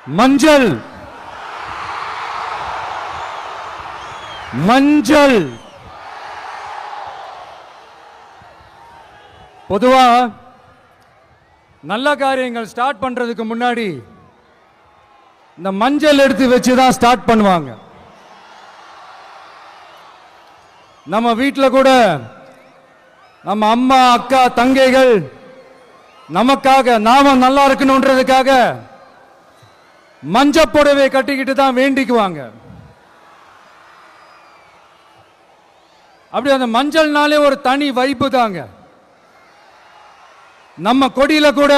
மஞ்சள் மஞ்சள் பொதுவா நல்ல காரியங்கள் ஸ்டார்ட் பண்றதுக்கு முன்னாடி இந்த மஞ்சள் எடுத்து வச்சு தான் ஸ்டார்ட் பண்ணுவாங்க. நம்ம வீட்டில் கூட நம்ம அம்மா அக்கா தங்கைகள் நமக்காக நாம நல்லா இருக்கணும்ன்றதுக்காக மஞ்சள் புடவை கட்டிக்கிட்டு தான் வேண்டிக்குவாங்க. அப்படி அந்த மஞ்சள்னாலே ஒரு தனி வைப்பு தாங்க. நம்ம கொடியில கூட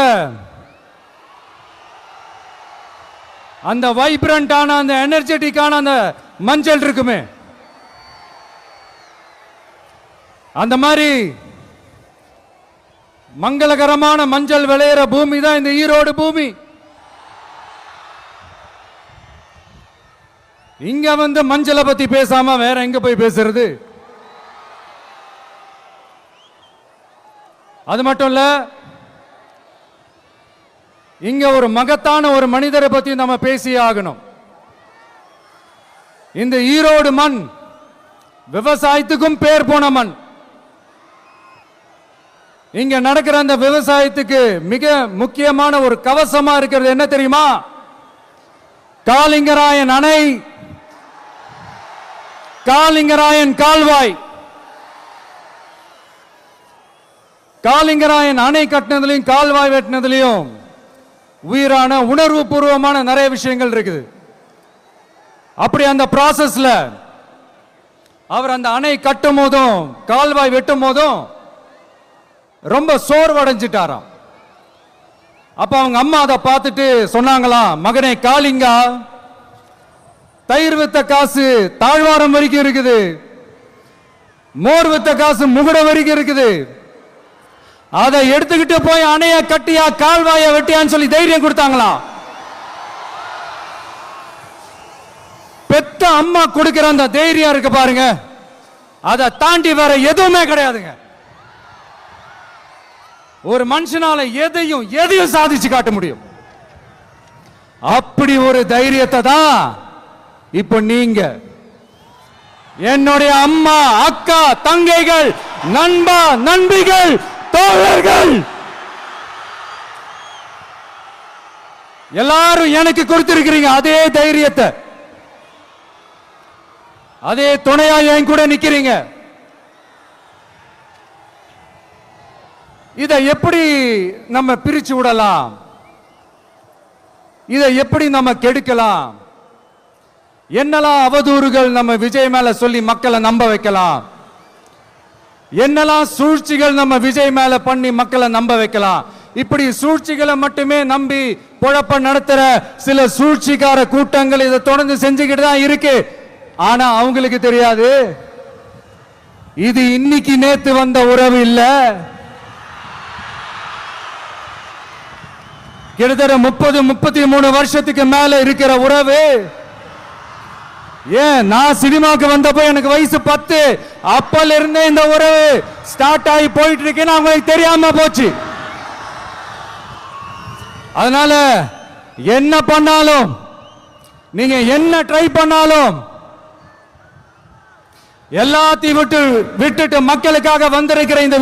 அந்த வைப்ரண்டான அந்த எனர்ஜெட்டிக்கான அந்த மஞ்சள் இருக்குமே, அந்த மாதிரி மங்களகரமான மஞ்சள் விளையிற பூமி தான் இந்த ஈரோடு பூமி. இங்க வந்து மஞ்சளை பத்தி பேசாம வேற எங்க போய் பேசுறது? அது மட்டும் இல்ல, இங்க ஒரு மகத்தான ஒரு மனிதரை பத்தி நம்ம பேசியே ஆகணும். இந்த ஈரோடு மண் விவசாயத்துக்கும் பேர் போன மண். இங்க நடக்கிற அந்த விவசாயத்துக்கு மிக முக்கியமான ஒரு கவசமா இருக்கிறது என்ன தெரியுமா? காலிங்கராயன் அணை, காலிங்கராயன் கால்வாய். காலிங்கராயன் அணை கட்டினதுலையும் கால்வாய் வெட்டினதுலையும் உயிரான உணர்வு பூர்வமான நிறைய விஷயங்கள் இருக்குது. அப்படி அந்த ப்ராசஸ்ல அவர் அந்த அணை கட்டும் போதும் கால்வாய் வெட்டும் போதும் ரொம்ப சோர்வடைஞ்சிட்டாராம். அப்ப அவங்க அம்மா அதை பார்த்துட்டு சொன்னாங்களாம், மகனே காளிங்கா, தயிர் வித்த காசு தாழ்வாரம் வரைக்கும் இருக்குது, மோர் வித்த காசு முகுட வரைக்கும் இருக்குது, அதை எடுத்துக்கிட்டு போய் அணைய கட்டியா கால்வாய வெட்டியான்னு சொல்லி தைரியம் கொடுத்தாங்களாம். பெத்த அம்மா கொடுக்கிற அந்த தைரியம் இருக்கு பாருங்க, அதை தாண்டி வேற எதுவுமே கிடையாதுங்க. ஒரு மனுஷனால எதையும் சாதிச்சு காட்ட முடியும். அப்படி ஒரு தைரியத்தை தான் இப்ப நீங்க என்னுடைய அம்மா அக்கா தங்கைகள் நண்பா நண்பிகள் தோழர்கள் எல்லாரும் எனக்கு கொடுத்திருக்கிறீங்க. அதே தைரியத்தை, அதே துணையா என் கூட நிக்கிறீங்க. இதை எப்படி நம்ம பிரிச்சு விடலாம்? இதை எப்படி நம்ம கெடுக்கலாம்? என்னெல்லாம் அவதூறுகள் நம்ம விஜய் மேல சொல்லி மக்களை நம்ப வைக்கலாம்? என்னெல்லாம் சூழ்ச்சிகள் நம்ம விஜய் மேல பண்ணி மக்களை நம்ப வைக்கலாம்? இப்படி சூழ்ச்சிகளை மட்டுமே நம்பி பொழப்ப நடத்துற சில சூழ்ச்சிக்கார கூட்டங்கள் இதை தொடர்ந்து செஞ்சுக்கிட்டு தான் இருக்கு. ஆனா அவங்களுக்கு தெரியாது, இது இன்னைக்கு நேத்து வந்த உறவு இல்ல. கிட்டத்தட்ட 30-33 வருஷத்துக்கு மேல இருக்கிற உறவு. ஏன், நான் சினிமாக்கு வந்தப்போ எனக்கு வயசு 10. அப்பல இருந்தே இந்த உறவு ஸ்டார்ட் ஆகி போயிட்டு இருக்கேன்னு அவங்களுக்கு தெரியாம போச்சு. அதனால என்ன பண்ணாலும், நீங்க என்ன ட்ரை பண்ணாலும், எல்லாத்தையும் விட்டுட்டு மக்களுக்காக வந்திருக்கிற இந்த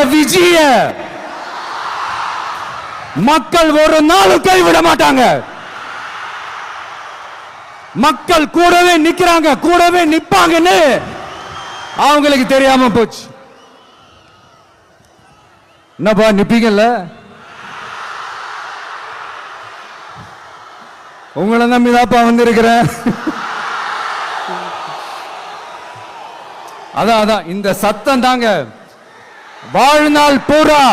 விஜய மக்கள் ஒரு நாளும் கைவிட மாட்டாங்க. மக்கள் கூடவே நிக்கிறாங்க, கூடவே நிப்பாங்கன்னு அவங்களுக்கு தெரியாம போச்சு. என்னப்பா நிப்பீங்கல்ல? உங்களை நம்பிதாப்பா வந்திருக்கிறேன். அதான் இந்த சத்தம் தாங்க வாழ்நாள் பூரா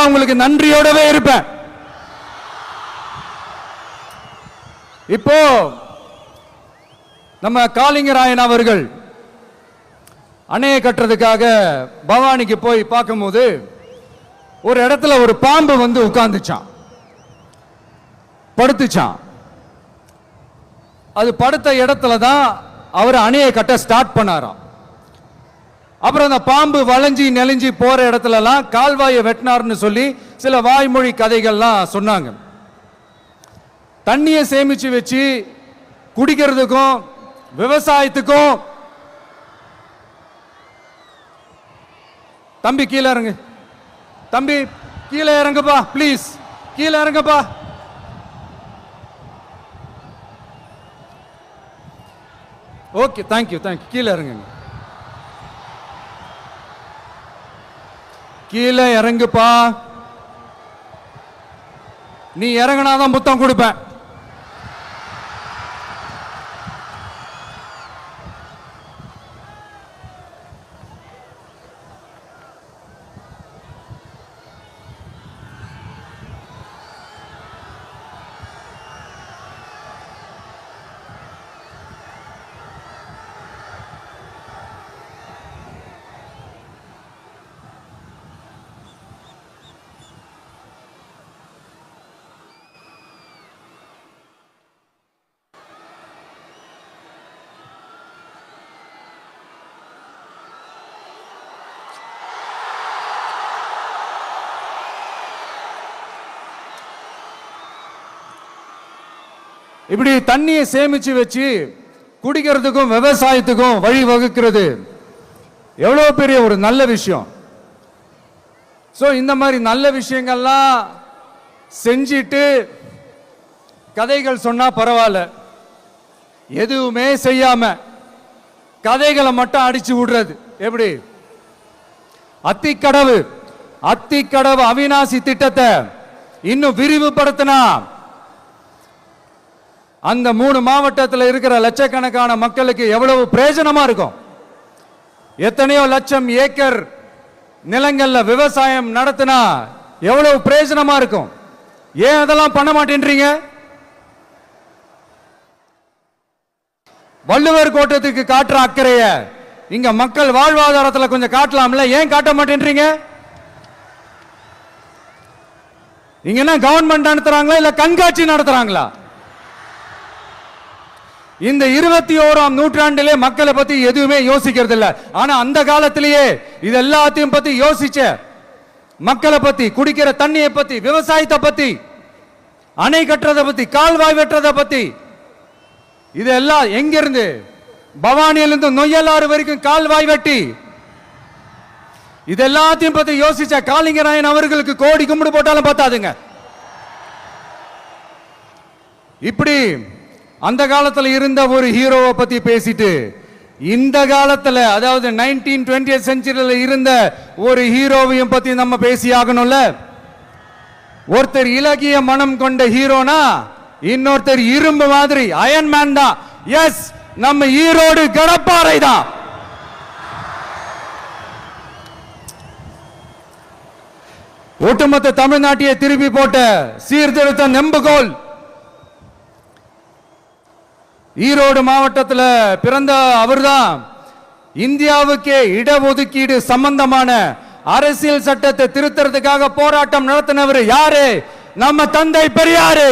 உங்களுக்கு நன்றியோடவே இருப்பேன். இப்போ நம்ம காளிங்கராயன் அவர்கள் அணையை கட்டுறதுக்காக பவானிக்கு போய் பார்க்கும்போது ஒரு இடத்துல ஒரு பாம்பு வந்து உட்கார்ந்துச்சான், படுத்துச்சான். அது படுத்த இடத்துல தான் அவர் அணையை கட்ட ஸ்டார்ட் பண்ணாராம். அப்புறம் அந்த பாம்பு வளைஞ்சி நெளிஞ்சி போற இடத்துலலாம் கால்வாயை வெட்டினார்னு சொல்லி சில வாய்மொழி கதைகள்லாம் சொன்னாங்க. தண்ணியை சேமிச்சு வச்சு குடிக்கிறதுக்கும் விவசாயத்துக்கும். தம்பி கீழே இறங்கு, தம்பி கீழே இறங்குப்பா, ப்ளீஸ் கீழே இறங்குப்பா. Okay, thank you thank you. கீழே இறங்குங்க, கீழே இறங்குப்பா. நீ இறங்கினாதான் முத்தம் கொடுப்பேன். இப்படி தண்ணியை சேமிச்சு வச்சு குடிக்கிறதுக்கும் விவசாயத்துக்கும் வழி வகுக்கிறது எவ்வளவு பெரிய ஒரு நல்ல விஷயம். சோ இந்த மாதிரி நல்ல விஷயங்கள்லாம் செஞ்சிட்டு கதைகள் சொன்னா பரவாயில்ல, எதுவுமே செய்யாம கதைகளை மட்டும் அடிச்சு விடுறது எப்படி? அத்திக்கடவு அவிநாசி திட்டத்தை இன்னும் விரிவுபடுத்தினா அந்த 3 மாவட்டத்தில் இருக்கிற லட்சக்கணக்கான மக்களுக்கு எவ்வளவு பிரயோஜனமா இருக்கும். எத்தனையோ லட்சம் ஏக்கர் நிலங்கள்ல விவசாயம் நடத்தினா எவ்வளவு பிரயோஜனமா இருக்கும். ஏன் அதெல்லாம் பண்ண மாட்டேன்றீங்க? வள்ளுவர் கோட்டத்துக்கு காட்டுற அக்கறைய இங்க மக்கள் வாழ்வாதாரத்தில் கொஞ்சம் காட்டலாம்ல, ஏன் காட்ட மாட்டேன்றீங்க? இங்க என்ன கவர்மெண்ட் நடத்துறாங்களா இல்ல கண்காட்சி நடத்துறாங்களா? இந்த 21ஆம் நூற்றாண்டிலே மக்களை பத்தி எதுவுமே யோசிக்கிறது இல்ல. ஆனா அந்த காலத்திலேயே இது எல்லாத்தையும் பத்தி யோசிச்ச, மக்களை பத்தி, குடிக்கிற தண்ணியை பத்தி, விவசாயத்தை பத்தி, அணை கட்டுறதை பத்தி, கால்வாய் வெட்டுறதை பத்தி, இதெல்லாம் எங்கிருந்து? பவானியிலிருந்து நொய்யலாறு வரைக்கும் கால்வாய் வெட்டி இது எல்லாத்தையும் பத்தி யோசிச்ச காளிங்கராயன் அவர்களுக்கு கோடி கும்பிடு போட்டாலும் பார்த்தாதுங்க. இப்படி அந்த காலத்தில் இருந்த ஒரு ஹீரோவை பத்தி பேசிட்டு இந்த காலத்தில், அதாவது 1920th செஞ்சுரியில் இருந்த ஒரு ஹீரோவையும் பத்தி நம்ம பேசி ஆகணும்ல. ஒருத்தர் இலகிய மனம் கொண்ட ஹீரோனா இன்னொருத்தர் இரும்பு மாதிரி அயன் மேன் தான். எஸ், நம்ம ஈரோடு கடப்பாறை தான். ஒட்டுமொத்த தமிழ்நாட்டையே திருப்பி போட்ட சீர்திருத்த நெம்புகோல். ஈரோடு மாவட்டத்தில் பிறந்த அவர்தான் இந்தியாவுக்கே இடஒதுக்கீடு சம்பந்தமான அரசியல் சட்டத்தை திருத்தறதுக்காக போராட்டம் நடத்தினவர் யாரு? நம்ம தந்தை பெரியாரு.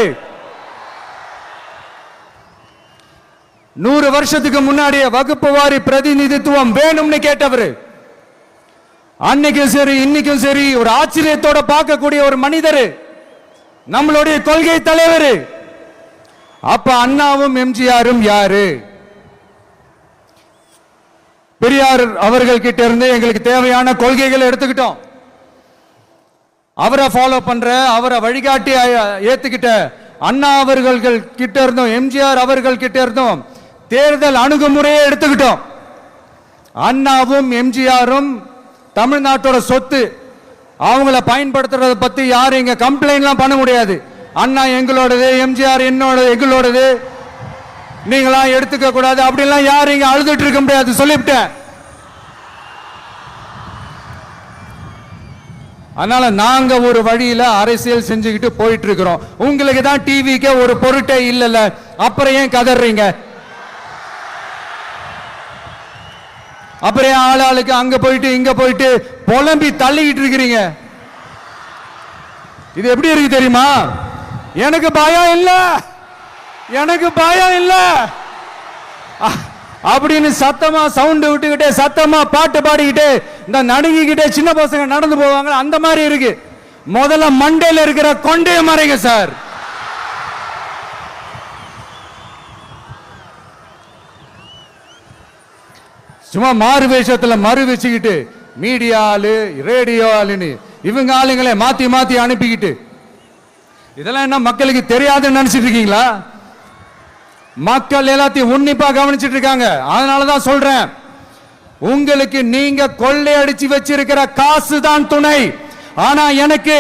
100 வருஷத்துக்கு முன்னாடியே வகுப்பு வாரி பிரதிநிதித்துவம் வேணும்னு கேட்டவர். அன்னைக்கும் சரி இன்னைக்கும் சரி ஒரு ஆச்சரியத்தோட பார்க்கக்கூடிய ஒரு மனிதர், நம்மளுடைய கொள்கை தலைவர். அப்ப அண்ணாவும் எம்ஜிஆரும் யாரு? பெரியார் அவர்கள் கிட்ட இருந்து எங்களுக்கு தேவையான கொள்கைகளை எடுத்துக்கிட்டோம். அவரை ஃபாலோ பண்ற, அவரை வழிகாட்டி ஏத்துக்கிட்ட அண்ணா அவர்கள் கிட்ட இருந்தோம், எம்ஜிஆர் அவர்கள் கிட்ட இருந்தோம் தேர்தல் அணுகுமுறையை எடுத்துக்கிட்டோம். அண்ணாவும் எம்ஜிஆரும் தமிழ்நாட்டோட சொத்து. அவங்கள பயன்படுத்துறத பத்தி யாரும் இங்க கம்ப்ளைண்ட்லாம் பண்ண முடியாது. அண்ணா எங்களோடது, எம்ஜிஆர் எங்களோடது, நீங்களா எடுத்துக்க கூடாது அப்படிலாம் யாரும் இங்க அழுதுட்டு இருக்க முடியாது, சொல்லிவிட்டேன். அதனால நாங்க ஒரு வழியில அரசியல் செஞ்சுக்கிட்டு போயிட்டு இருக்கிறோம். உங்களுக்கு தான் டிவிக்கே ஒரு பொருட்டே இல்லைல்ல, அப்புறம் ஏன் கதறீங்க? அப்புறம் ஆளாளுக்கு அங்க போயிட்டு இங்க போயிட்டு புலம்பி தள்ளிக்கிட்டு இருக்கிறீங்க. இது எப்படி இருக்கு தெரியுமா? எனக்கு பயம் இல்ல, எனக்கு பயம் இல்ல அப்படின்னு சத்தமா சவுண்ட் விட்டுக்கிட்டே சத்தமா பாட்டு பாடிக்கிட்டே இந்த நடுங்கிக்கிட்டே சின்ன பசங்க நடந்து போவாங்க. அந்த மாதிரி இருக்கு. முதல்ல மண்டையில இருக்கிற கொண்டைய மறைங்க சார். சும்மா மாறு வேஷத்துல மறு வச்சுக்கிட்டு மீடியா ஆளு ரேடியோ ஆளுன்னு இவங்க ஆளுங்களே மாத்தி மாத்தி அனுப்பிக்கிட்டு இதெல்லாம் என்ன மக்களுக்கு தெரியாதுன்னு நினைச்சிட்டு இருக்கீங்களா? மக்கள் எல்லாத்தையும் உன்னிப்பா கவனிச்சிட்டு இருக்காங்க. அதனாலதான் சொல்றேன், உங்களுக்கு நீங்க கொள்ளையடிச்சு வச்சிருக்கிற காசு தான் துணை. ஆனா எனக்கு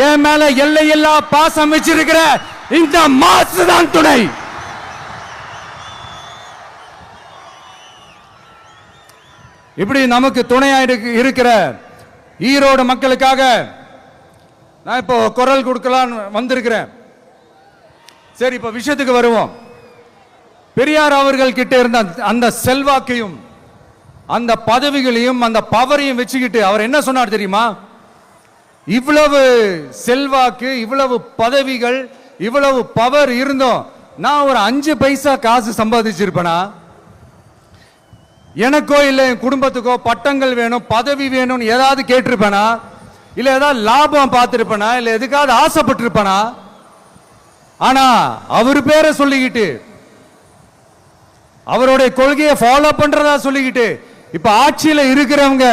என் மேல எல்லையில்லா பாசம் வச்சிருக்கிற இந்த மாசு தான் துணை. இப்படி நமக்கு துணையா இருக்கிற ஈரோடு மக்களுக்காக நான் இப்போ குரல் கொடுக்கலான்னு வந்திருக்கிறேன். சரி, இப்ப விஷயத்துக்கு வருவோம். பெரியார் அவர்கள் கிட்ட இருந்த அந்த செல்வாக்கையும் அந்த பதவிகளையும் அந்த பவரையும் வச்சுக்கிட்டு அவர் என்ன சொன்னார் தெரியுமா? இவ்வளவு செல்வாக்கு, இவ்வளவு பதவிகள், இவ்வளவு பவர் இருந்தோம் நான் ஒரு 5 பைசா காசு சம்பாதிச்சிருப்பேனா? எனக்கோ இல்ல என் குடும்பத்துக்கோ பட்டங்கள் வேணும், பதவி வேணும்னு ஏதாவது கேட்டிருப்பேனா? இல்ல ஏதாவது லாபம் பார்த்திருப்பேனா? இல்ல எதுக்காவது ஆசைப்பட்டிருப்பேனா? ஆனா அவர் பேரை சொல்லிக்கிட்டு அவருடைய கொள்கையை ஃபாலோ பண்றதா சொல்லிக்கிட்டு இப்ப ஆட்சியில இருக்கிறவங்க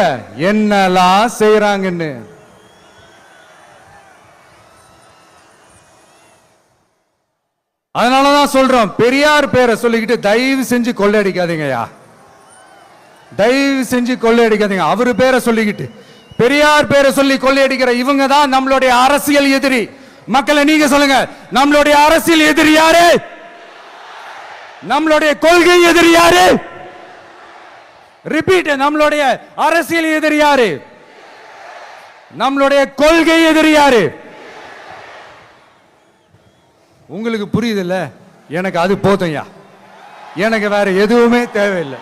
என்னெல்லாம் செய்யறாங்கன்னு அதனாலதான் சொல்றோம், பெரியார் பேரை சொல்லிக்கிட்டு தயவு செஞ்சு கொள்ளையடிக்காதீங்கயா, தயவு செஞ்சு கொள்ளையடிக்காதீங்க. அவரு பேரை சொல்லிக்கிட்டு பெரியார் பேரை சொல்லி கொள்ளையடிக்கிற இவங்க தான் நம்மளுடைய அரசியல் எதிரி. மக்களை நீங்க சொல்லுங்க, நம்மளுடைய அரசியல் எதிரி யாரு? நம்மளுடைய கொள்கை எதிரி யாரு? ரிப்பீட், நம்மளுடைய அரசியல் எதிரி யாரு? நம்மளுடைய கொள்கை எதிரி யாரு? உங்களுக்கு புரியுதுல்ல? எனக்கு அது போதும்யா, எனக்கு வேற எதுவுமே தேவையில்லை.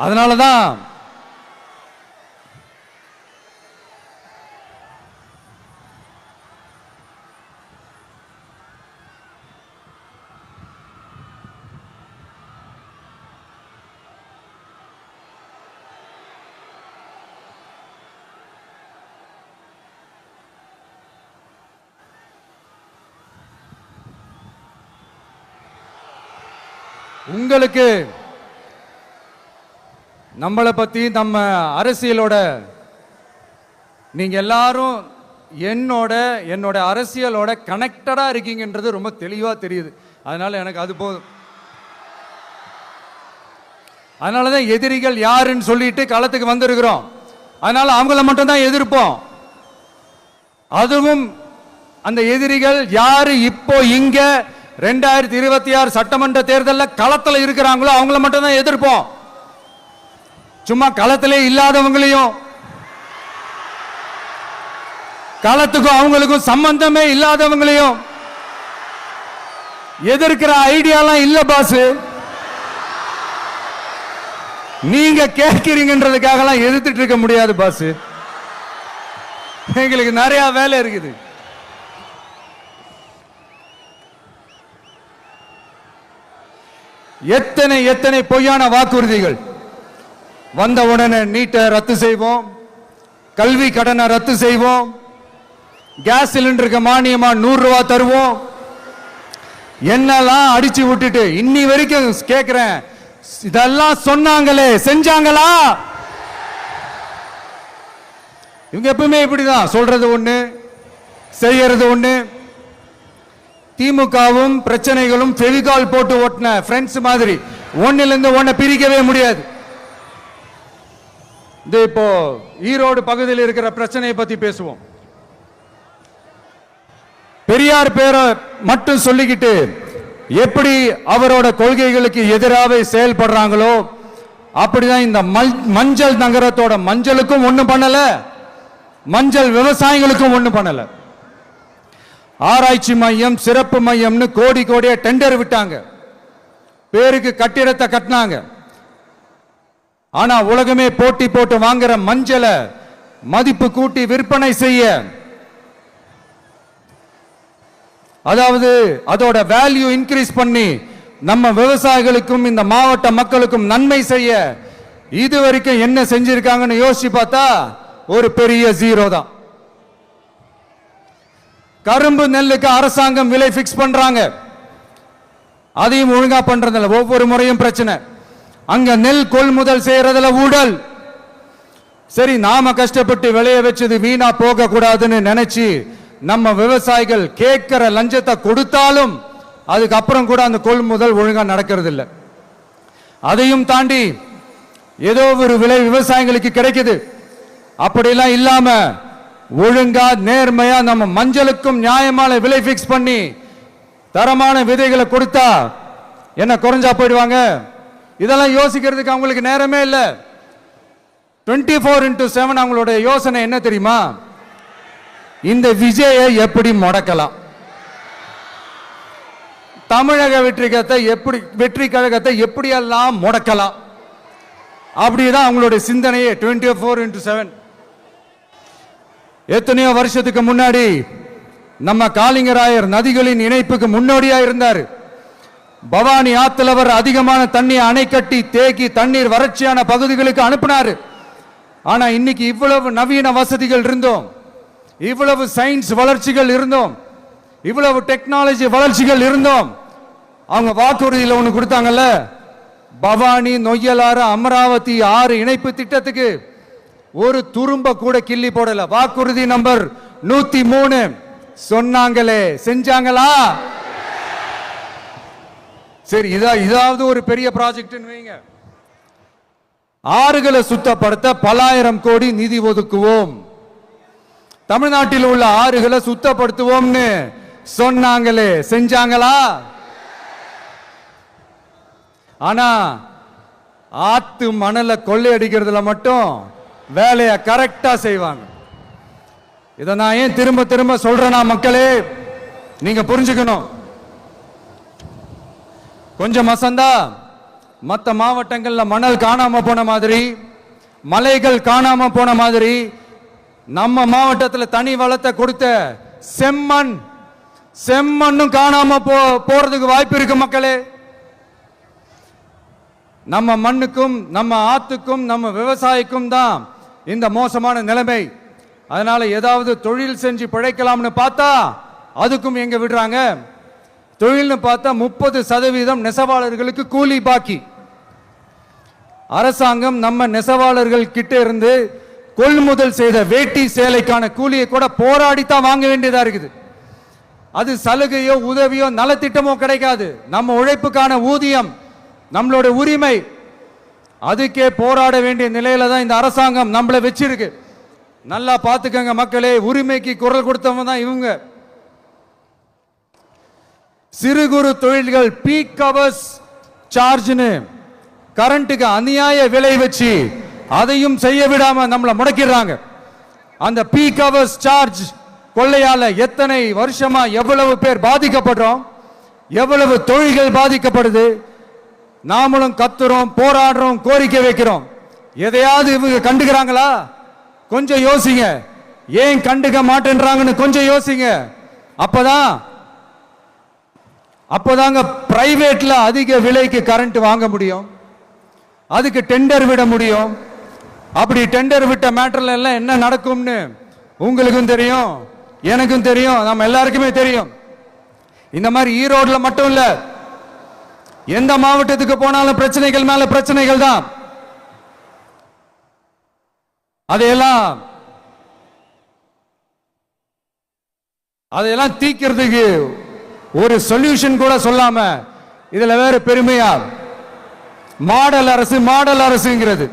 அதனாலதான் உங்களுக்கு நம்மளை பத்தி நம்ம அரசியலோட நீங்க எல்லாரும் என்னோட அரசியலோட கனெக்டடா இருக்கீங்கன்றது ரொம்ப தெளிவா தெரியுது. அதனால எனக்கு அது போதும். அதனாலதான் எதிரிகள் யாருன்னு சொல்லிட்டு களத்துக்கு வந்திருக்கிறோம். அதனால அவங்கள மட்டும் தான் எதிர்ப்போம். அதுவும் அந்த எதிரிகள் யாரு இப்போ இங்க 2026 சட்டமன்ற தேர்தலில் களத்தில் இருக்கிறாங்களோ அவங்கள மட்டும் தான் எதிர்ப்போம். சும்மா களத்திலே இல்லாதவங்களையும், களத்துக்கும் அவங்களுக்கும் சம்பந்தமே இல்லாதவங்களையும் எதிர்க்கிற ஐடியாலாம் இல்ல பாஸ். நீங்க கேட்கிறீங்கன்றதுக்காக எதிர்த்துட்டு இருக்க முடியாது பாஸ். எங்களுக்கு நிறைய வேலை இருக்குது. எத்தனை எத்தனை பொய்யான வாக்குறுதிகள். வந்த உடனே நீட்டை ரத்து செய்வோம், கல்வி கடனை ரத்து செய்வோம், கேஸ் சிலிண்டருக்கு மானியமா 100 ரூபாய் தருவோம், என்னெல்லாம் அடிச்சு விட்டுட்டு இன்னி வரைக்கும் கேட்கிறேன், இதெல்லாம் சொன்னாங்களே செஞ்சாங்களா? இவங்க எப்பவுமே இப்படிதான், சொல்றது ஒண்ணு செய்யறது ஒண்ணு. திமுகவும் பிரச்சனைகளும் ஃபெவிகால் போட்டு ஓட்டின ஃப்ரெண்ட்ஸ் மாதிரி ஒன்னிலிருந்து ஒன்ன பிரிக்கவே முடியாது. இப்போ ஈரோடு பகுதியில் இருக்கிற பிரச்சனையை பத்தி பேசுவோம். பெரியார் பேரை மட்டும் சொல்லிக்கிட்டு எப்படி அவரோட கொள்கைகளுக்கு எதிராக செயல்படுறாங்களோ அப்படிதான் இந்த மஞ்சள் நகரத்தோட மஞ்சளுக்கும் ஒண்ணும் பண்ணல, மஞ்சள் விவசாயிகளுக்கும் ஒண்ணும் பண்ணல. ஆராய்ச்சி மையம், சிறப்பு மையம்னு கோடி கோடியா டெண்டர் விட்டாங்க, பேருக்கு கட்டிடத்தை கட்டினாங்க. ஆனா உலகமே போட்டி போட்டு வாங்குற மஞ்சளை மதிப்பு கூட்டி விற்பனை செய்ய, அதாவது அதோட வேல்யூ இன்க்ரீஸ் பண்ணி நம்ம விவசாயிகளுக்கும் இந்த மாவட்ட மக்களுக்கும் நன்மை செய்ய இதுவரைக்கும் என்ன செஞ்சிருக்காங்கன்னு யோசிச்சு பார்த்தா ஒரு பெரிய ஜீரோ தான். கரும்பு நெல்லுக்கு அரசாங்கம் விலை பிக்ஸ் பண்றாங்க, அதையும் ஒழுங்கா பண்றதில்ல. ஒவ்வொரு முறையும் பிரச்சனை. அங்க நெல் கொள்முதல் செய்யறதுல ஊழல். சரி, நாம கஷ்டப்பட்டு விளைய வச்சது வீணா போக கூடாதுன்னு நினைச்சு நம்ம விவசாயிகள் கேட்கிற லஞ்சத்தை கொடுத்தாலும் அதுக்கப்புறம் கூட அந்த கொள்முதல் ஒழுங்கா நடக்கிறது இல்லை. அதையும் தாண்டி ஏதோ ஒரு விலை விவசாயிகளுக்கு கிடைக்குது. அப்படிலாம் இல்லாம ஒழுங்கா நேர்மையா நம்ம மஞ்சளுக்கும் நியாயமான விலை பிக்ஸ் பண்ணி தரமான விதைகளை கொடுத்தா என்ன குறைஞ்சா போயிடுவாங்க? இதெல்லாம் யோசிக்கிறதுக்கு அவங்களுக்கு நேரமே இல்லை. 24/7 அவங்களுடைய யோசனை என்ன தெரியுமா? இந்த விஜயை எப்படி முடக்கலாம், தமிழக வெற்றி கழகத்தை எப்படியெல்லாம் முடக்கலாம், அப்படிதான் அவங்களுடைய சிந்தனையே 24/7. எத்தனையோ வருஷத்துக்கு முன்னாடி நம்ம காளிங்கராயர் நதிகளின் இணைப்புக்கு முன்னோடியா இருந்தார். பவானி ஆத்துல வர அதிகமான தண்ணீர் அணை கட்டி தேக்கி தண்ணீர் வறட்சியான பகுதிகளுக்கு அனுப்பினார். ஆனா இன்னைக்கு இவ்வளவு நவீன வசதிகள் இருந்தோம், இவ்வளவு சயின்ஸ் வளர்ச்சிகள் இருந்தோம், இவ்வளவு டெக்னாலஜி வளர்ச்சிகள் இருந்தோம், அவங்க வாக்குறுதியில் ஒன்று கொடுத்தாங்கல்ல, பவானி நொய்யலாறு அமராவதி 6 இணைப்பு திட்டத்துக்கு ஒரு துரும்ப கூட கிள்ளி போடல. வாக்குறுதி நம்பர் 103 சொன்னாங்களே, செஞ்சாங்களா? சரி, இதாவது ஒரு பெரிய ப்ராஜெக்ட் வைங்க. ஆறுகளை சுத்தப்படுத்த பல்லாயிரம் கோடி நிதி ஒதுக்குவோம், தமிழ்நாட்டில் உள்ள ஆறுகளை சுத்தப்படுத்துவோம்னு சொன்னாங்களே, செஞ்சாங்களா? ஆனா ஆத்து மணலை கொள்ளையடிக்கிறதுல மட்டும் வேலையை கரெக்டா செய்வாங்க. இதை நான் ஏன் திரும்ப திரும்ப சொல்றேன்னா, மக்களே நீங்க புரிஞ்சுக்கணும். கொஞ்சம் மசந்தா மற்ற மாவட்டங்கள்ல மணல் காணாம போன மாதிரி, மலைகள் காணாம போன மாதிரி, நம்ம மாவட்டத்தில் தனி வளத்தை கொடுத்த செம்மண்ணும் காணாம போறதுக்கு வாய்ப்பு இருக்கு மக்களே. நம்ம மண்ணுக்கும் நம்ம ஆத்துக்கும் நம்ம விவசாயிக்கும் தான் இந்த மோசமான நிலைமை. அதனால ஏதாவது தொழில் செஞ்சு பிழைக்கலாம்னு பார்த்தா அதுக்கும் எங்க விடுறாங்க? தொழில்னு பார்த்தா 30% நெசவாளர்களுக்கு கூலி பாக்கி. அரசாங்கம் நம்ம நெசவாளர்கள் கிட்ட இருந்து கொள்முதல் செய்த வேட்டி சேலைக்கான கூலியை கூட போராடித்தான் வாங்க வேண்டியதா இருக்குது. அது சலுகையோ உதவியோ நலத்திட்டமோ கிடைக்காது. நம்ம உழைப்புக்கான ஊதியம், நம்மளோட உரிமை, அதுக்கே போராட வேண்டிய நிலையில தான் இந்த அரசாங்கம் நம்மளை வச்சிருக்கு. நல்லா பார்த்துக்கங்க மக்களே, உரிமைக்கு குரல் கொடுத்தவங்க தான் இவங்க. சிறு குறு தொழில்கள் பீக் ஹவர்ஸ் சார்ஜ்னு கரண்ட்டுக்கு அநியாய விலை வச்சு அதையும் செய்ய விடாம நம்மளை முடக்கிறாங்க. அந்த பீக் ஹவர்ஸ் சார்ஜ் கொள்ளையால எத்தனை வருஷமா எவ்வளவு பேர் பாதிக்கப்படுறோம், எவ்வளவு தொழில்கள் பாதிக்கப்படுது. நாமளும் கத்துறோம், போராடுறோம், கோரிக்கை வைக்கிறோம். எதையாவது இவங்க கண்டுக்கிறாங்களா? கொஞ்சம் யோசிங்க. ஏன் கண்டுக்க மாட்டேன்றாங்கன்னு கொஞ்சம் யோசிங்க. அப்பதாங்க பிரைவேட்ல அதிக விலைக்கு கரண்ட் வாங்க முடியும், அதுக்கு டெண்டர் விட முடியும். அப்படி டெண்டர் விட்ட மேட்டர்ல எல்லாம் என்ன நடக்கும்னு உங்களுக்கும் தெரியும், எனக்கும் தெரியும், நம்ம எல்லாருக்குமே தெரியும். இந்த மாதிரி ஈரோடுல மட்டும் இல்ல, எந்த மாவட்டத்துக்கு போனாலும் பிரச்சனைகள் மேல பிரச்சனைகள் தான். அதையெல்லாம் தீக்கிறதுக்கு ஒரு சொல்யூஷன் கூட சொல்லாம இதுல வேற பெருமையா மாடல் அரசுங்கிறது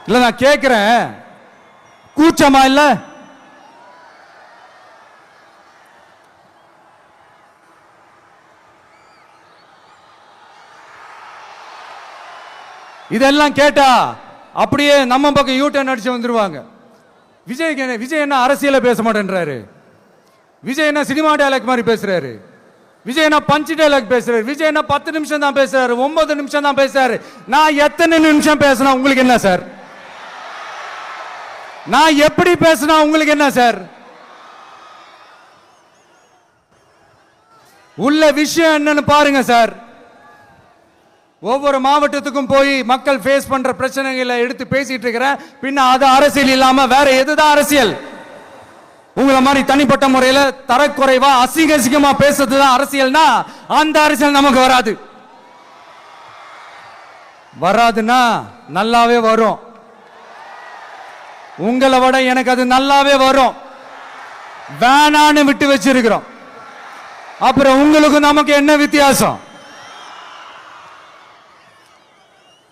இல்ல. நான் கேட்கிறேன், கூச்சமா இல்ல? இதெல்லாம் கேட்டா அப்படியே நம்ம பக்கம் யூட்டர்ன் அடிச்சு வந்துருவாங்க. விஜய் என்ன அரசியல பேச மாட்டேன்றாரு, விஜய் என்ன சினிமா டயலாக் மாதிரி பேசுறாரு. விஜய் பஞ்ச் டைலாக் பேசுறாரு, விஜய் 10 நிமிஷம் தான் பேசுறாரு, 9 நிமிஷம் தான் பேசுறாரு. நான் எத்தனை நிமிஷம் பேசினா உங்களுக்கு என்ன சார்? நான் எப்படி பேசினா உங்களுக்கு என்ன சார்? உள்ள விஷயம் என்னன்னு பாருங்க சார். ஒவ்வொரு மாவட்டத்துக்கும் போய் மக்கள் ஃபேஸ் பண்ற பிரச்சனைகளை எடுத்து பேசிட்டு இருக்கிறேன். பின்ன அது அரசியல் இல்லாம வேற எதுதான் அரசியல்? உங்களை மாதிரி தனிப்பட்ட முறையில் தரக்குறைவா அசிங்கமா பேசுறதுதான் அரசியல்னா அந்த அரசியல் நமக்கு வராது. வராதுன்னா நல்லாவே வரும். உங்களை விட எனக்கு அது நல்லாவே வரும். வேணான்னு விட்டு வச்சிருக்கிறோம். அப்புறம் உங்களுக்கு நமக்கு என்ன வித்தியாசம்?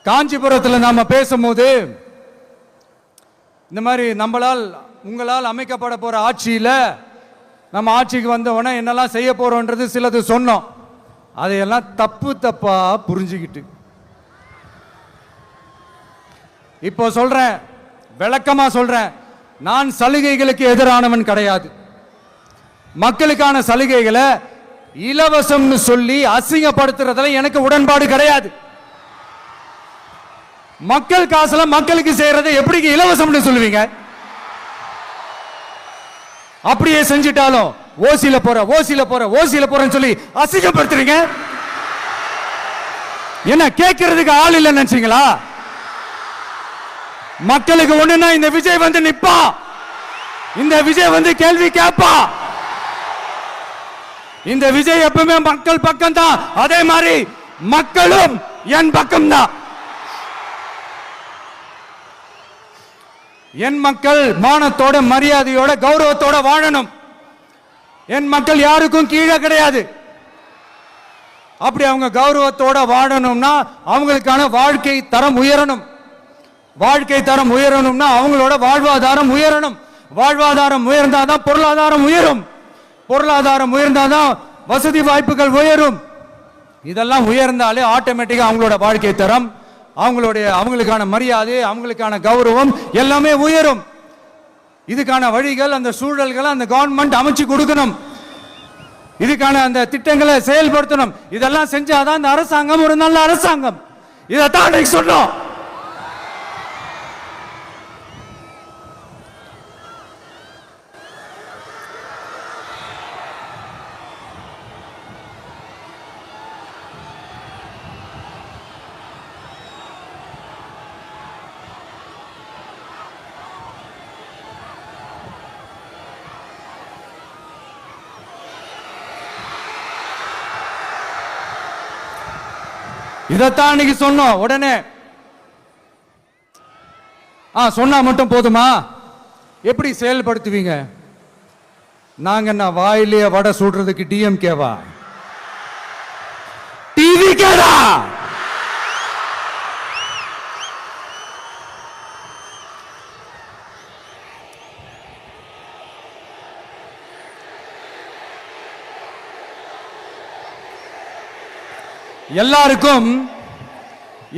காஞ்சிபுரத்தில் நாம பேசும்போது இந்த மாதிரி உங்களால் அமைக்கப்பட போற ஆட்சியில நம்ம ஆட்சிக்கு வந்த உடனே என்னெல்லாம் செய்ய போறோம்ன்றது சிலது சொன்னோம். அதையெல்லாம் தப்பா புரிஞ்சுக்கிட்டு இப்போ சொல்றேன், விளக்கமா சொல்றேன். நான் சலுகைகளுக்கு எதிரானவன் கிடையாது. மக்களுக்கான சலுகைகளை இலவசம்னு சொல்லி அசிங்கப்படுத்துறதுல எனக்கு உடன்பாடு கிடையாது. மக்கள் காசுல மக்களுக்கு செய்யறதை எப்படி இலவசம்னு சொல்லுவீங்க? அப்படியே செஞ்சிட்டாலும் ஓசில போறேன்னு சொல்லி அசிங்கப்படுத்துறீங்க. என்ன கேட்கறதுக்கு ஆள் இல்லைன்னு நினைச்சீங்களா? மக்களுக்கு ஒண்ணுன்னா இந்த விஜய் வந்து நிப்பா, இந்த விஜய் வந்து கேள்வி கேட்பா. இந்த விஜய் எப்பவுமே மக்கள் பக்கம் தான், அதே மாதிரி மக்களும் என் பக்கம் தான். என் மக்கள் மானத்தோட மரியாதையோட கௌரவத்தோட வாழணும். என் மக்கள் யாருக்கும் கீழே கிடையாது. அப்படி அவங்க கௌரவத்தோட வாழணும்னா அவங்களுக்கான வாழ்க்கை தரம் உயரணும். வாழ்க்கை தரம் உயரணும்னா அவங்களோட வாழ்வாதாரம் உயரணும். வாழ்வாதாரம் உயர்ந்தாதான் பொருளாதாரம் உயரும். பொருளாதாரம் உயர்ந்தாதான் வசதி வாய்ப்புகள் உயரும். இதெல்லாம் உயர்ந்தாலே ஆட்டோமேட்டிக்கா அவங்களோட வாழ்க்கை தரம், அவங்களுக்கான மரியாதை, அவங்களுக்கான கௌரவம் எல்லாமே உயரும். இதுக்கான வழிகள், அந்த சூழல்களை அந்த கவர்மெண்ட் அமைச்சு கொடுக்கணும். இதுக்கான அந்த திட்டங்களை செயல்படுத்தணும். இதெல்லாம் செஞ்சாதான் அந்த அரசாங்கம் ஒரு நல்ல அரசாங்கம். இதைத்தான் சொன்னோம். இதைத்தான் இன்னைக்கு சொன்னோம். உடனே சொன்னா மட்டும் போதுமா? எப்படி செயல்படுத்துவீங்க? நாங்க என்ன வாயிலேயே வடை சுடுறதுக்கு டிஎம்கேவா? டிவிகேடா?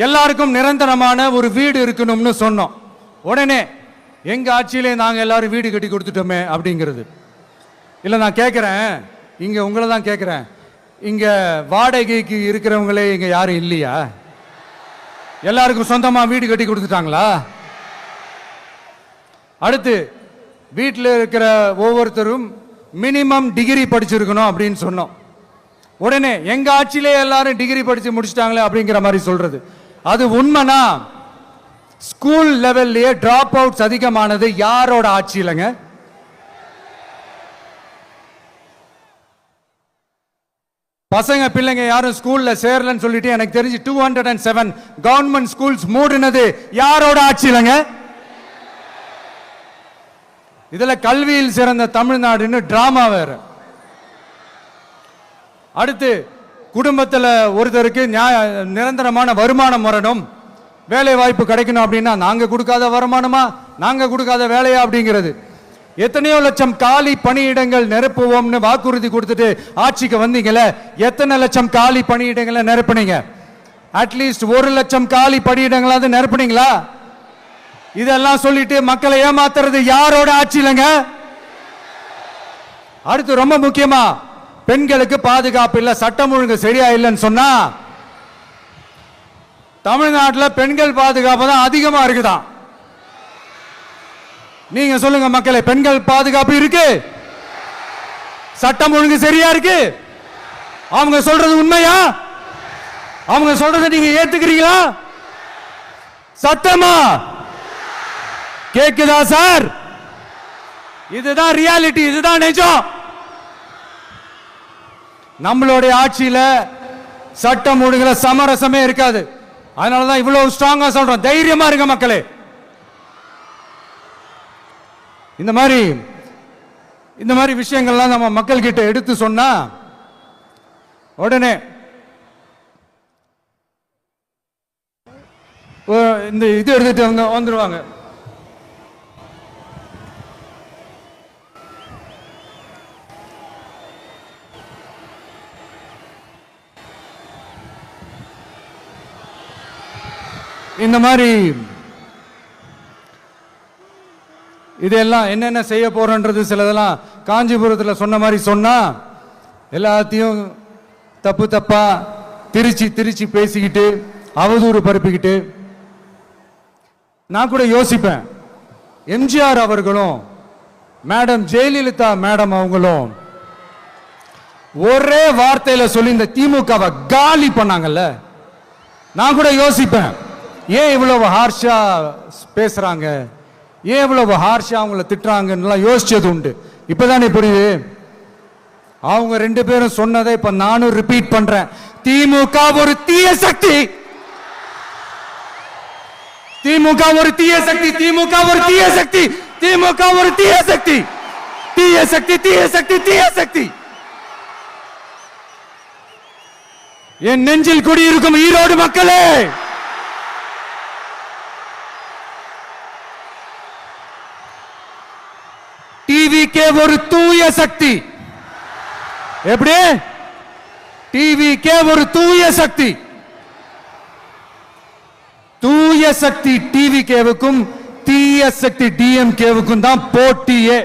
எல்லாருக்கும் நிரந்தரமான ஒரு வீடு இருக்கணும்னு சொன்னோம். உடனே எங்க ஆட்சியிலே நாங்க எல்லாரும் வீடு கட்டி கொடுத்துட்டோமே அப்படிங்கிறது இல்ல. நான் கேட்கிறேன், இங்க உங்களை தான் கேட்கிறேன், இங்க வாடகைக்கு இருக்கிறவங்களே இங்க யாரும் இல்லையா? எல்லாருக்கும் சொந்தமா வீடு கட்டி கொடுத்துட்டாங்களா? அடுத்து வீட்டில் இருக்கிற ஒவ்வொருத்தரும் மினிமம் டிகிரி படிச்சிருக்கணும் அப்படின்னு சொன்னோம். உடனே எங்க ஆட்சியிலே எல்லாரும் டிகிரி படிச்சு முடிச்சிட்டாங்களே அப்படிங்கிற மாதிரி சொல்றது அது உண்மைனா? ஸ்கூல் லெவல்லையே டிராப் அவுட்ஸ் அதிகமானது யாரோட ஆட்சியிலங்க? பசங்க பிள்ளைங்க யாரும் ஸ்கூல்ல சேரலன்னு சொல்லிட்டு எனக்கு தெரிஞ்சு 207 கவர்மெண்ட் ஸ்கூல்ஸ் மூடினது யாரோட ஆட்சியிலங்க? இதுல கல்வியில் சிறந்த தமிழ்நாடுன்னு டிராமா வேற. அடுத்து குடும்பத்தில் ஒருத்தருக்கு நிரந்தரமான வருமானம் வரணும், வேலை வாய்ப்பு கிடைக்கணும் அப்படின்னா நாங்க கொடுக்காத வருமானமா, நாங்க கொடுக்காத வேலையா அப்படிங்கிறது. எத்தனையோ லட்சம் காலி பணியிடங்கள் நிரப்புவோம்னு வாக்குறுதி கொடுத்துட்டு ஆட்சிக்கு வந்தீங்களே, எத்தனை லட்சம் காலி பணியிடங்களை நிரப்புனீங்க? அட்லீஸ்ட் 1 லட்சம் காலி பணியிடங்களாவது நிரப்புனீங்களா? இதெல்லாம் சொல்லிட்டு மக்களை ஏமாத்துறது யாரோட ஆட்சியிலங்க? அடுத்து ரொம்ப முக்கியமா பெண்களுக்கு பாதுகாப்பு இல்லை, சட்டம் ஒழுங்கு சரியா இல்லைன்னு சொன்னா தமிழ்நாட்டில் பெண்கள் பாதுகாப்பு தான் அதிகமா இருக்குதான். நீங்க சொல்லுங்க மக்களே, பெண்கள் பாதுகாப்பு இருக்கு, சட்டம் ஒழுங்கு சரியா இருக்கு? அவங்க சொல்றது உண்மையா? அவங்க சொல்றதை நீங்க ஏத்துக்கிறீங்களா? சத்தமா கேக்குதா சார்? இதுதான் ரியாலிட்டி, இதுதான் நிஜம். நம்மளுடைய ஆட்சியில சட்டம் ஒழுங்குல சமரசமே இருக்காது. அதனாலதான் இவ்வளவு ஸ்ட்ராங்கா சொல்றோம், தைரியமா இருங்க மக்களே. இந்த மாதிரி விஷயங்கள்லாம் நம்ம மக்கள் கிட்ட எடுத்து சொன்னா உடனே இந்த இது எடுத்துட்டு வந்துருவாங்க. இந்த மாதிரி இதெல்லாம் என்னென்ன செய்ய போறன்றது சிலதெல்லாம் காஞ்சிபுரத்தில் சொன்ன மாதிரி சொன்னா எல்லாத்தையும் தப்பு தப்பா திருச்சி பேசிக்கிட்டு அவதூறு பரப்பிக்கிட்டு. நான் கூட யோசிப்பேன், எம்ஜிஆர் அவர்களும் மேடம் ஜெயலலிதா மேடம் அவங்களும் ஒரே வார்த்தையில சொல்லி இந்த திமுகவை காலி பண்ணாங்கல்ல. நான் கூட யோசிப்பேன், ஏன் இவ்வளவு ஹார்ஷா பேசுறாங்க, ஏன் இவ்வளவு ஹார்ஷா அவங்கள திட்டுறாங்கன்னு யோசிச்சது உண்டு. இப்பதானே புரியுது. அவங்க ரெண்டு பேரும் சொன்னதை இப்ப நானும் ரிப்பீட் பண்றேன். திமுக ஒரு தீய சக்தி, திமுக ஒரு தீய சக்தி, திமுக ஒரு தீய சக்தி, திமுக ஒரு தீய சக்தி, தீய சக்தி, தீய சக்தி, தீய சக்தி. என் நெஞ்சில் குடியிருக்கும் ஈரோடு மக்களே, டிவிகே ஒரு தூய சக்தி. எப்படி? டிவிகே ஒரு தூய சக்தி. தூய சக்தி டிவிகேவுக்கும் தீய சக்தி டிஎம்கேவுக்கும் தான் போட்டியே.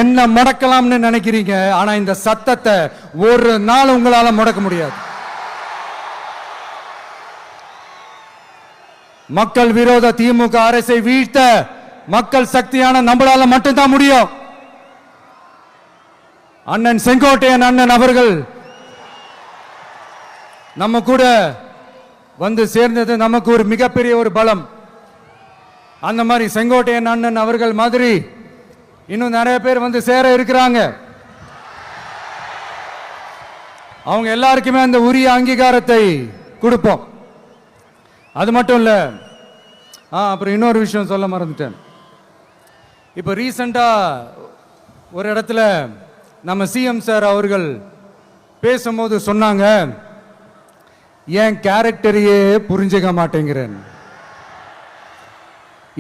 என்ன முடக்கலாம்னு நினைக்கிறீங்க, ஆனா இந்த சத்தத்தை ஒரு நாள் உங்களால முடக்க முடியாது. மக்கள் விரோத திமுக அரசை வீழ்த்த மக்கள் சக்தியான நம்மளால மட்டும்தான் முடியும். அண்ணன் செங்கோட்டையன் அண்ணன் அவர்கள் நம்ம கூட வந்து சேர்ந்தது நமக்கு ஒரு மிகப்பெரிய ஒரு பலம். அந்த மாதிரி செங்கோட்டையன் அண்ணன் அவர்கள் மாதிரி இன்னும் நிறைய பேர் வந்து சேர இருக்கிறாங்க. அவங்க எல்லாருக்குமே அந்த உரிய அங்கீகாரத்தை கொடுப்போம். அது மட்டும் இல்ல, அப்புறம் இன்னொரு விஷயம் சொல்ல மறந்துட்டேன். இப்போ ரீசண்டா ஒரு இடத்துல நம்ம சிஎம் சார் அவர்கள் பேசும்போது சொன்னாங்க, என் கேரக்டரையே புரிஞ்சுக்க மாட்டேங்கிறேன்.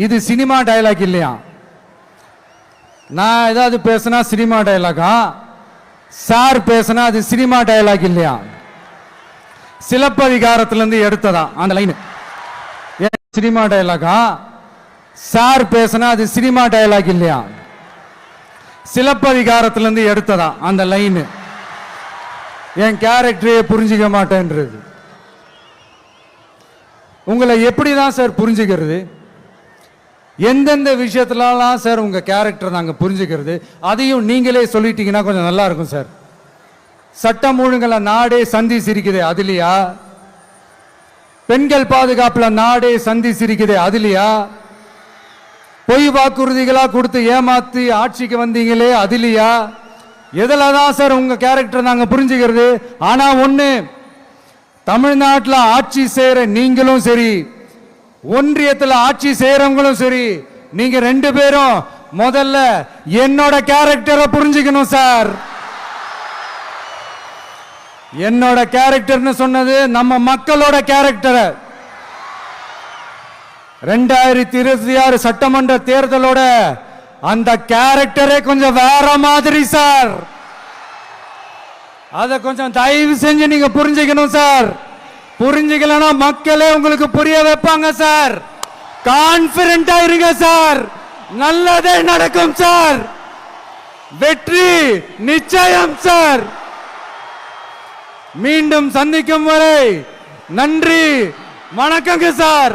இது சினிமா டயலாக் இல்லையா? நான் ஏதாவது பேசினா சினிமா டயலாகா? சார் பேசினா அது சினிமா டயலாக் இல்லையா? சிலப்பதிகாரத்திலிருந்து எடுத்ததா அந்த லைன்? சினிமா டயலாகா? சார் பேசினா அது சினிமா டயலாக் இல்லையா? சிலப்பதிகாரத்திலிருந்து எடுத்ததா அந்த லைன்? என் கேரக்டரையே புரிஞ்சிக்க மாட்டேன்றது. உங்களை எப்படிதான் சார் புரிஞ்சுக்கிறது? எந்தெந்த விஷயத்துலலாம் சார் உங்க கேரக்டர் நாங்க புரிஞ்சுக்கிறது? அதையும் நீங்களே சொல்லிட்டீங்கன்னா கொஞ்சம் நல்லா இருக்கும் சார். சட்டம் ஒழுங்குல நாடே சந்தி சிரிக்குது அதுலயா? பெண்கள் பாதுகாப்புல நாடே சந்தி சிரிக்குது அதுலயா? பொய் வாக்குறுதிகளா கொடுத்து ஏமாத்தி ஆட்சிக்கு வந்தீங்களே அதுலயா? எதுல தான் சார் உங்க கேரக்டர் நாங்க புரிஞ்சுக்கிறது? ஆனா ஒண்ணு, தமிழ்நாட்டில் ஆட்சி செய்யற நீங்களும் சரி, ஒன்றியத்தில் ஆட்சி செய்யறவங்களும் சரி, நீங்க ரெண்டு பேரும் முதல்ல என்னோட கேரக்டரை புரிஞ்சுக்கணும் சார். என்னோட கேரக்டர்னு சொன்னது நம்ம மக்களோட கேரக்டர். 2026 சட்டமன்ற தேர்தலோட அந்த கேரக்டரே கொஞ்சம் வேற மாதிரி சார். அதை கொஞ்சம் தயவு செஞ்சு நீங்க புரிஞ்சுக்கணும் சார். புரிஞ்சுக்கலன்னா மக்களே உங்களுக்கு புரிய வைப்பாங்க சார். கான்பிடென்டா இருங்க சார். நல்லதே நடக்கும் சார். வெற்றி நிச்சயம் சார். மீண்டும் சந்திக்கும் வரை நன்றி, வணக்கங்க சார்.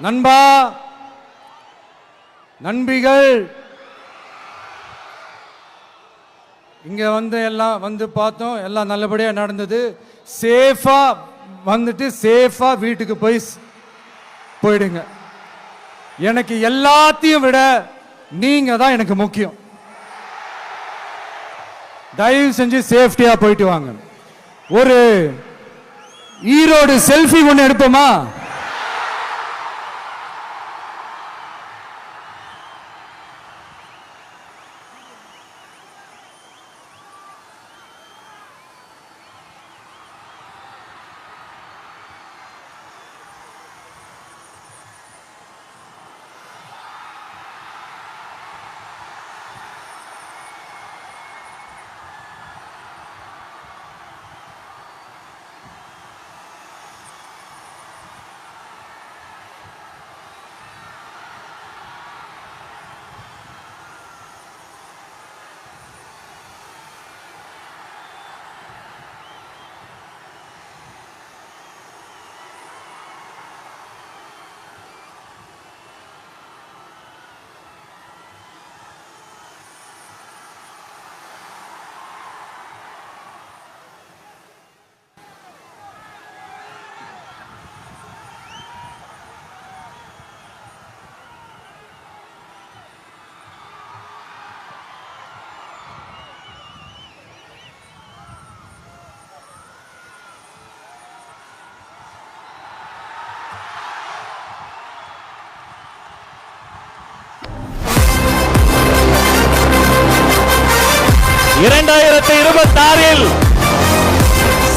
நண்பா, நண்பிகள், இங்க எல்லாம் பார்த்தோம், எல்லாம் நல்லபடியா நடந்தது. சேஃபா வந்துட்டு சேஃபா வீட்டுக்கு போயிடுங்க. எனக்கு எல்லாத்தையும் விட நீங்க தான் எனக்கு முக்கியம். தயவு செஞ்சு சேஃப்டியா போயிட்டு வாங்க. ஒரு ஈரோடு செல்ஃபி ஒன்று எடுப்போமா?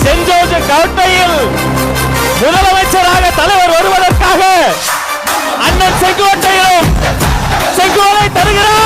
சென்ட் ஜோர்ஜ் கோட்டையில் முதலமைச்சராக தலைவர் வருவதற்காக அண்ணன் செங்கோட்டையிலும் செங்கோலை தருகிறார்.